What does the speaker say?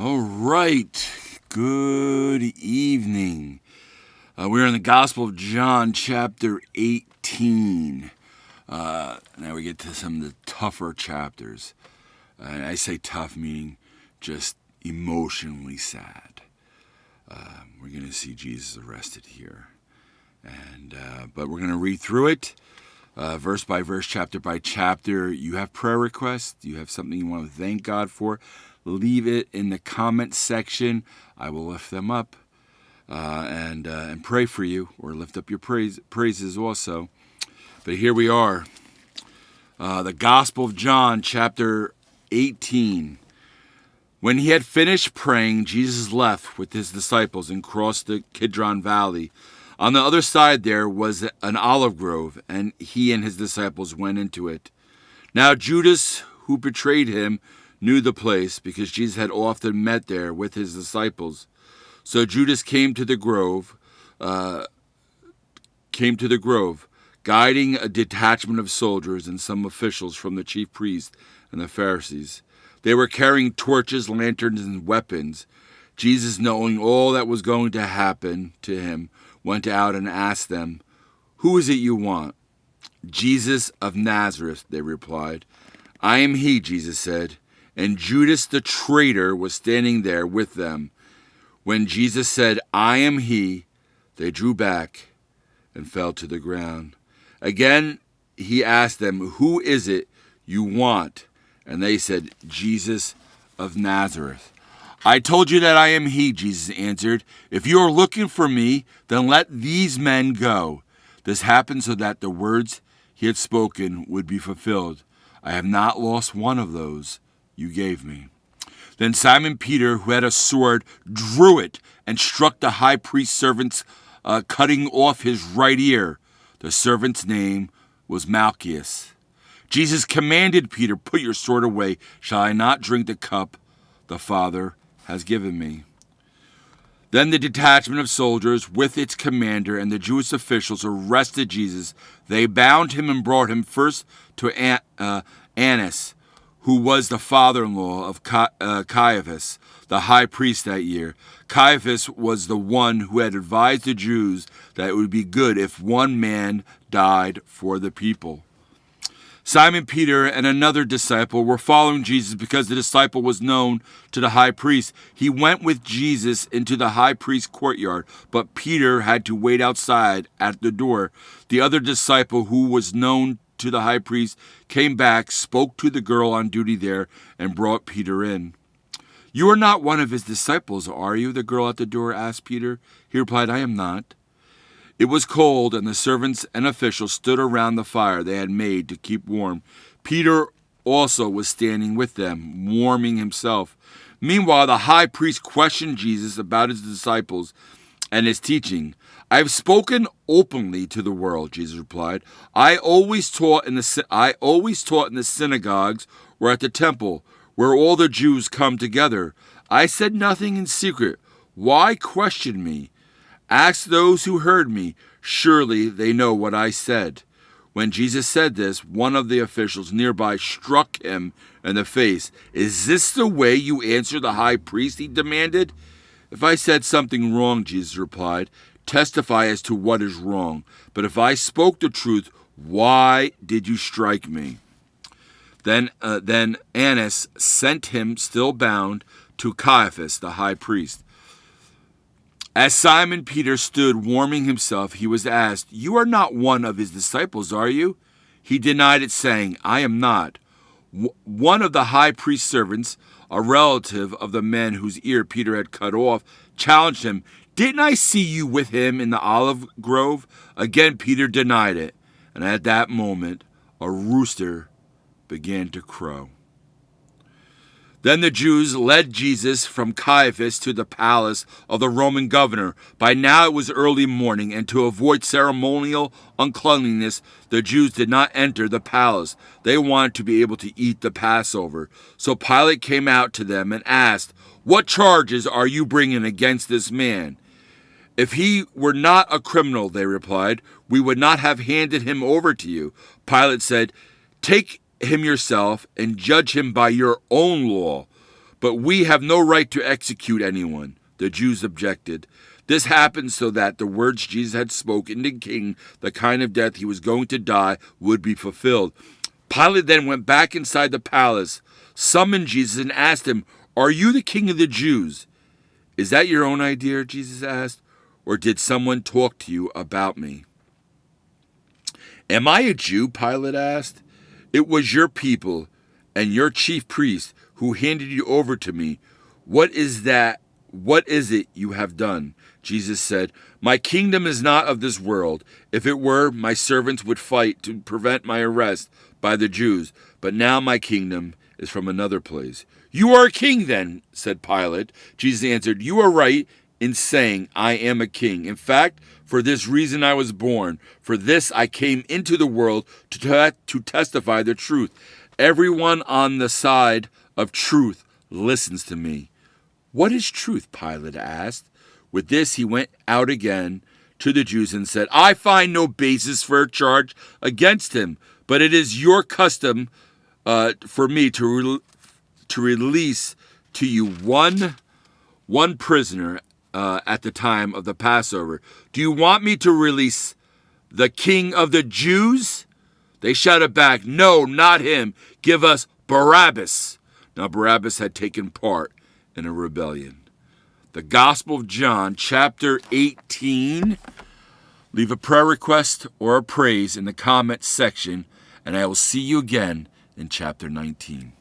All right. Good evening. We're in the Gospel of John, chapter 18. Now we get to some of the tougher chapters. And I say tough, meaning just emotionally sad. We're going to see Jesus arrested here. But we're going to read through it, verse by verse, chapter by chapter. You have prayer requests. You have something you want to thank God for. Leave it in the comment section. I will lift them up and pray for you, or lift up your praises also. But here we are, the Gospel of John, chapter 18. When he had finished praying, Jesus left with his disciples and crossed the Kidron Valley. On the other side there was an olive grove, and he and his disciples went into it. Now Judas, who betrayed him, knew the place, because Jesus had often met there with his disciples. So Judas came to the grove, guiding a detachment of soldiers and some officials from the chief priests and the Pharisees. They were carrying torches, lanterns, and weapons. Jesus, knowing all that was going to happen to him, went out and asked them, "Who is it you want?" "Jesus of Nazareth," they replied. "I am he," Jesus said. And Judas the traitor was standing there with them. When Jesus said, "I am he," they drew back and fell to the ground. Again he asked them, "Who is it you want?" And they said, "Jesus of Nazareth." "I told you that I am he," Jesus answered. "If you are looking for me, then let these men go." This happened so that the words he had spoken would be fulfilled. "I have not lost one of those you gave me." Then Simon Peter, who had a sword, drew it and struck the high priest's servant, cutting off his right ear. The servant's name was Malchus. Jesus commanded Peter, "Put your sword away. Shall I not drink the cup the Father has given me?" Then the detachment of soldiers with its commander and the Jewish officials arrested Jesus. They bound him and brought him first to Annas, who was the father-in-law of Caiaphas, the high priest that year. Caiaphas was the one who had advised the Jews that it would be good if one man died for the people. Simon Peter and another disciple were following Jesus because the disciple was known to the high priest. He went with Jesus into the high priest's courtyard, but Peter had to wait outside at the door. The other disciple, who was known to the high priest, came back, spoke to the girl on duty there, and brought Peter in. "You are not one of his disciples, are you?" the girl at the door asked Peter. He replied, "I am not." It was cold, and the servants and officials stood around the fire they had made to keep warm. Peter also was standing with them, warming himself. Meanwhile, the high priest questioned Jesus about his disciples and his teaching. "I have spoken openly to the world," Jesus replied. I always taught in the synagogues or at the temple, where all the Jews come together. I said nothing in secret. Why question me? Ask those who heard me. Surely they know what I said." When Jesus said this, one of the officials nearby struck him in the face. "Is this the way you answer the high priest?" he demanded. "If I said something wrong," Jesus replied, "testify as to what is wrong. But if I spoke the truth, why did you strike me?" Then Annas sent him, still bound, to Caiaphas, the high priest. As Simon Peter stood warming himself, he was asked, "You are not one of his disciples, are you?" He denied it, saying, "I am not." One of the high priest's servants, a relative of the man whose ear Peter had cut off, challenged him, "Didn't I see you with him in the olive grove?" Again Peter denied it, and at that moment a rooster began to crow. Then the Jews led Jesus from Caiaphas to the palace of the Roman governor. By now it was early morning, and to avoid ceremonial uncleanliness, the Jews did not enter the palace. They wanted to be able to eat the Passover. So Pilate came out to them and asked, "What charges are you bringing against this man?" "If he were not a criminal," they replied, "we would not have handed him over to you." Pilate said, "Take him yourself and judge him by your own law." But we have no right to execute anyone. The Jews objected. This happened so that the words Jesus had spoken to the king, the kind of death he was going to die, would be fulfilled. Pilate then went back inside the palace, summoned Jesus, and asked him, "Are you the king of the Jews?" "Is that your own idea?" Jesus asked. "Or did someone talk to you about me?" "Am I a Jew?" Pilate asked. "It was your people and your chief priest who handed you over to me. What is that? What is it you have done?" Jesus said, "My kingdom is not of this world. If it were, my servants would fight to prevent my arrest by the Jews. But now my kingdom is from another place." "You are a king then," said Pilate. Jesus answered, "You are right in saying I am a king. In fact, for this reason I was born. For this I came into the world to testify the truth. Everyone on the side of truth listens to me." "What is truth?" Pilate asked. With this, he went out again to the Jews and said, "I find no basis for a charge against him, but it is your custom for me to release to you one prisoner at the time of the Passover. Do you want me to release the king of the Jews?" They shouted back, "No, not him. Give us Barabbas." Now Barabbas had taken part in a rebellion. The Gospel of John, chapter 18. Leave a prayer request or a praise in the comments section, and I will see you again in chapter 19.